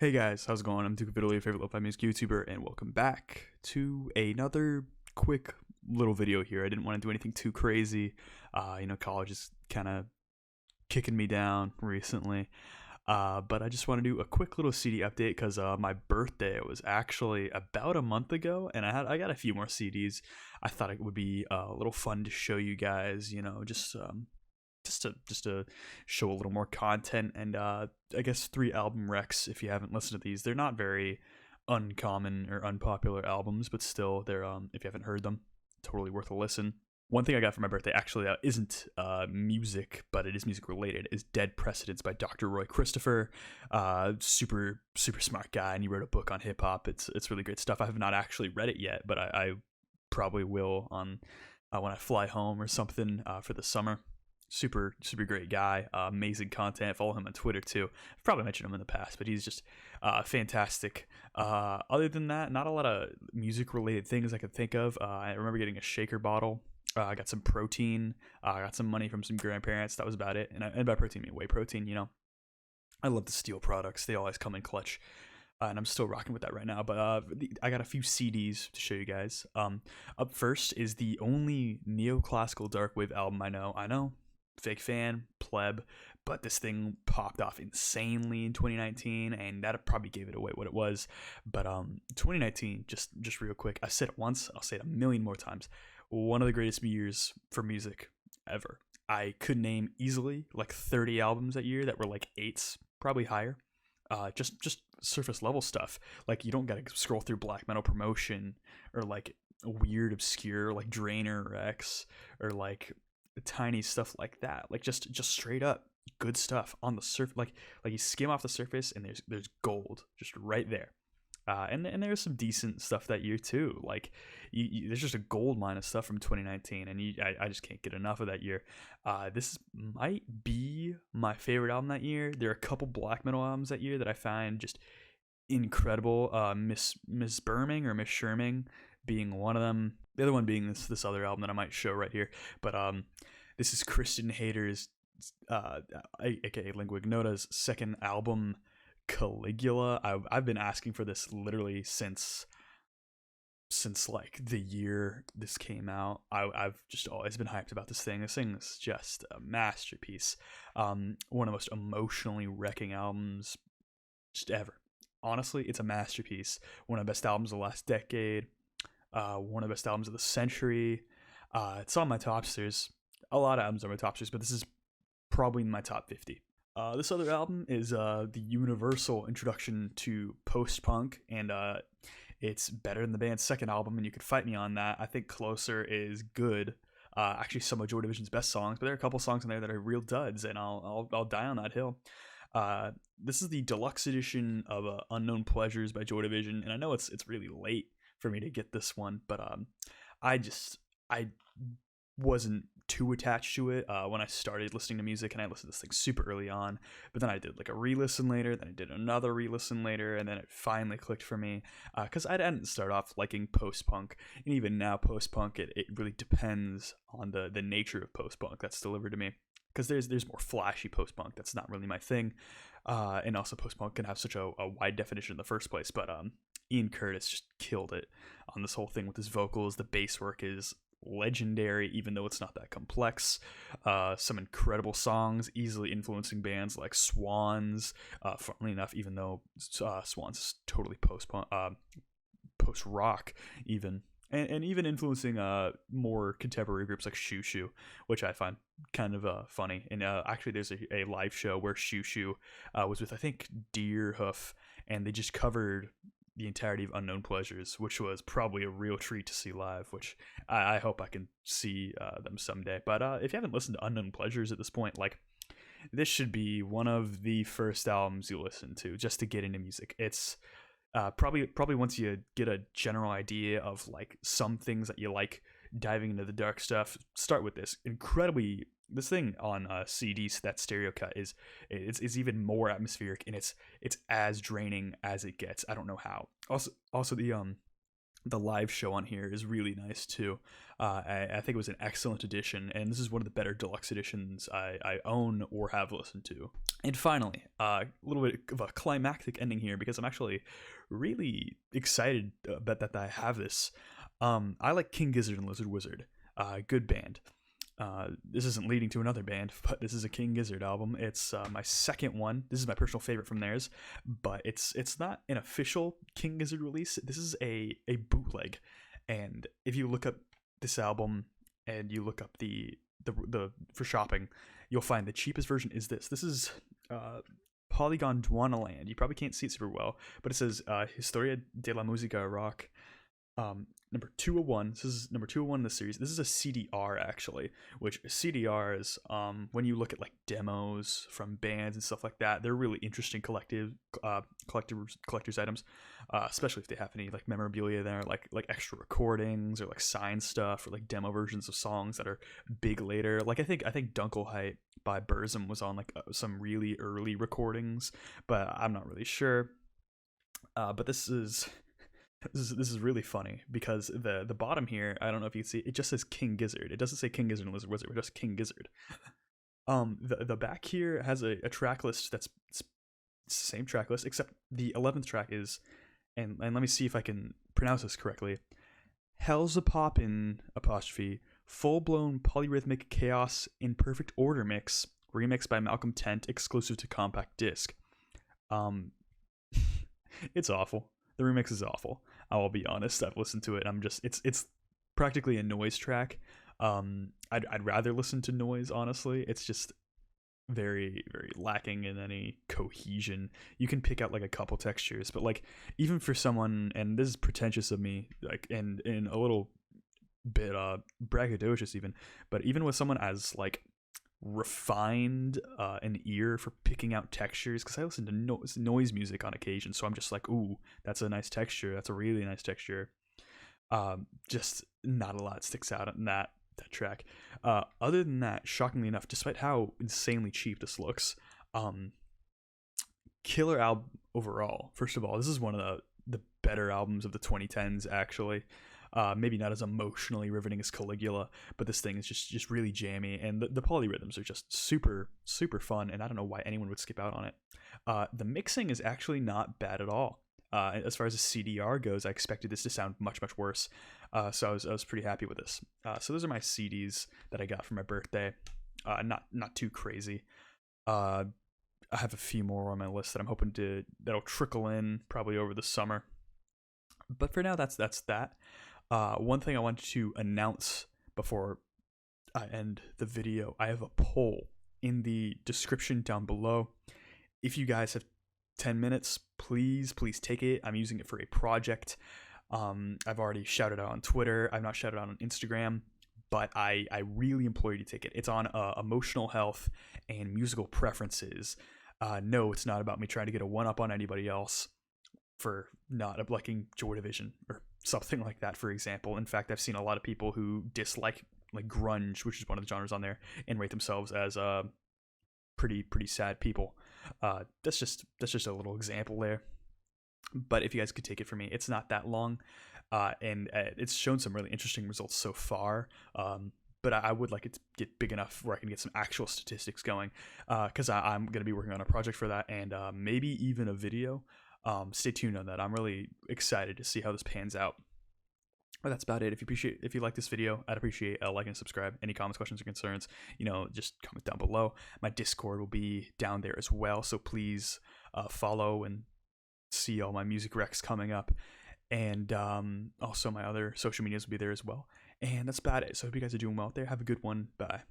Hey guys, how's it going? I'm Duke of Italy, your favorite lo-fi music YouTuber, and welcome back to another quick little video here. I didn't want to do anything too crazy. College is kind of kicking me down recently. But I just want to do a quick little CD update because my birthday was actually about a month ago, and I got a few more CDs. I thought it would be a little fun to show you guys, just to show a little more content. And I guess 3 album recs. If you haven't listened to these, they're not very uncommon or unpopular albums, but still, they're if you haven't heard them, totally worth a listen. One thing I got for my birthday actually isn't music, but it is music related, is Dead Precedents by Dr. Roy Christopher. Super smart guy, and he wrote a book on hip hop. It's really great stuff. I have not actually read it yet, but I probably will on when I fly home or something for the summer. Super great guy. Amazing content. Follow him on Twitter too. I've probably mentioned him in the past, but he's just fantastic. Other than that, not a lot of music related things I could think of. I remember getting a shaker bottle. I got some protein. I got some money from some grandparents. That was about it. And by protein, I mean whey protein. I love the Steel products. They always come in clutch. And I'm still rocking with that right now. But I got a few CDs to show you guys. Up first is the only neoclassical darkwave album I know. Fake fan, pleb, but this thing popped off insanely in 2019, and that probably gave it away what it was. But 2019, just real quick, I said it once, I'll say it a million more times. One of the greatest years for music ever. I could name easily like 30 albums that year that were like eights, probably higher. Just surface level stuff. Like, you don't gotta scroll through black metal promotion or like weird obscure like Drainer or X or like tiny stuff like that. Like just straight up good stuff on the surface. Like you skim off the surface and there's gold just right there. And there's some decent stuff that year too. Like there's just a gold mine of stuff from 2019, and I just can't get enough of that year. This might be my favorite album that year. There are a couple black metal albums that year that I find just incredible. Miss Birming or Miss Sherming being one of them. The other one being this other album that I might show right here. But this is Christian Hater's, aka Lingua Ignota's second album, Caligula. I've been asking for this literally since like the year this came out. I've just always been hyped about this thing. This thing is just a masterpiece. One of the most emotionally wrecking albums just ever. Honestly, it's a masterpiece. One of the best albums of the last decade. One of the best albums of the century. It's on my tops. There's a lot of albums on my tops, but this is probably in my top 50. This other album is the universal introduction to post-punk, and it's better than the band's second album, and you could fight me on that. I think Closer is good. Actually, some of Joy Division's best songs, but there are a couple songs in there that are real duds, and I'll die on that hill. This is the deluxe edition of Unknown Pleasures by Joy Division, and I know it's really late for me to get this one, but I wasn't too attached to it when I started listening to music, and I listened to this thing super early on, but then I did like a re-listen later, then I did another re-listen later, and then it finally clicked for me, because I didn't start off liking post-punk, and even now post-punk, it really depends on the nature of post-punk that's delivered to me, because there's more flashy post-punk that's not really my thing, and also post-punk can have such a wide definition in the first place, but Ian Curtis just killed it on this whole thing with his vocals. The bass work is legendary, even though it's not that complex. Some incredible songs, easily influencing bands like Swans. Funnily enough, even though Swans is totally post rock, even. And even influencing more contemporary groups like Shoo Shoo, which I find kind of funny. And actually, there's a live show where Shoo Shoo was with, I think, Deerhoof, and they just covered the entirety of Unknown Pleasures, which was probably a real treat to see live, which I hope I can see them someday. But if you haven't listened to Unknown Pleasures at this point, like, this should be one of the first albums you listen to just to get into music. It's probably once you get a general idea of like some things that you like, diving into the dark stuff, start with this. This thing on CD, that stereo cut is even more atmospheric, and it's as draining as it gets. I don't know how. Also the the live show on here is really nice too. I think it was an excellent edition, and this is one of the better deluxe editions I own or have listened to. And finally, a little bit of a climactic ending here because I'm actually really excited that I have this. I like King Gizzard and Lizard Wizard. Good band. This isn't leading to another band, but this is a King Gizzard album. It's my second one. This is my personal favorite from theirs, but it's not an official King Gizzard release. This is a bootleg, and if you look up this album and you look up the for shopping, you'll find the cheapest version is this. This is Polygon Dwanaland. You probably can't see it super well, but it says Historia de la Música Rock. Number 201. This is number 201 in the series. This is a CDR actually, which CDRs, when you look at like demos from bands and stuff like that, they're really interesting collector's items, especially if they have any like memorabilia there, like extra recordings or like signed stuff or like demo versions of songs that are big later. Like I think Dunkelheit by Burzum was on like some really early recordings, but I'm not really sure. But this is really funny because the bottom here, I don't know if you can see, it just says King Gizzard. It doesn't say King Gizzard and Lizard Wizard, it's just King Gizzard. The back here has a track list it's the same track list, except the 11th track is, and let me see if I can pronounce this correctly, Hell's a Poppin' apostrophe Full Blown Polyrhythmic Chaos in Perfect Order Mix, remixed by Malcolm Tent, exclusive to compact disc. It's awful. The remix is awful. I'll be honest. I've listened to it. I'm just it's practically a noise track. I'd rather listen to noise, honestly. It's just very lacking in any cohesion. You can pick out like a couple textures, but like even for someone, and this is pretentious of me, like and a little bit braggadocious even, but even with someone as like refined an ear for picking out textures, because I listen to noise music on occasion, so I'm just like, ooh, that's a nice texture, that's a really nice texture. Just not a lot sticks out in that track. Other than that, shockingly enough, despite how insanely cheap this looks, killer album overall. First of all, this is one of the better albums of the 2010s actually. Maybe not as emotionally riveting as Caligula, but this thing is just really jammy, and the polyrhythms are just super fun, and I don't know why anyone would skip out on it. The mixing is actually not bad at all. As far as the CDR goes, I expected this to sound much worse, so I was pretty happy with this. So those are my CDs that I got for my birthday. Not too crazy. I have a few more on my list that I'm hoping that'll trickle in probably over the summer. But for now, that's that. One thing I wanted to announce before I end the video, I have a poll in the description down below. If you guys have 10 minutes, please take it. I'm using it for a project. I've already shouted out on Twitter. I've not shouted out on Instagram, but I really implore you to take it. It's on emotional health and musical preferences. No, it's not about me trying to get a one-up on anybody else for not liking Joy Division or something like that, for example. In fact, I've seen a lot of people who dislike like grunge, which is one of the genres on there, and rate themselves as pretty sad people. That's just a little example there. But if you guys could take it from me, it's not that long, and it's shown some really interesting results so far. But I would like it to get big enough where I can get some actual statistics going, because I'm going to be working on a project for that, and maybe even a video. Stay tuned on that. I'm really excited to see how this pans out. But that's about it. If you like this video, I'd appreciate a like and subscribe. Any comments, questions, or concerns, just comment down below. My Discord will be down there as well, so please follow and see all my music recs coming up. And also my other social medias will be there as well. And that's about it. So I hope you guys are doing well out there. Have a good one. Bye.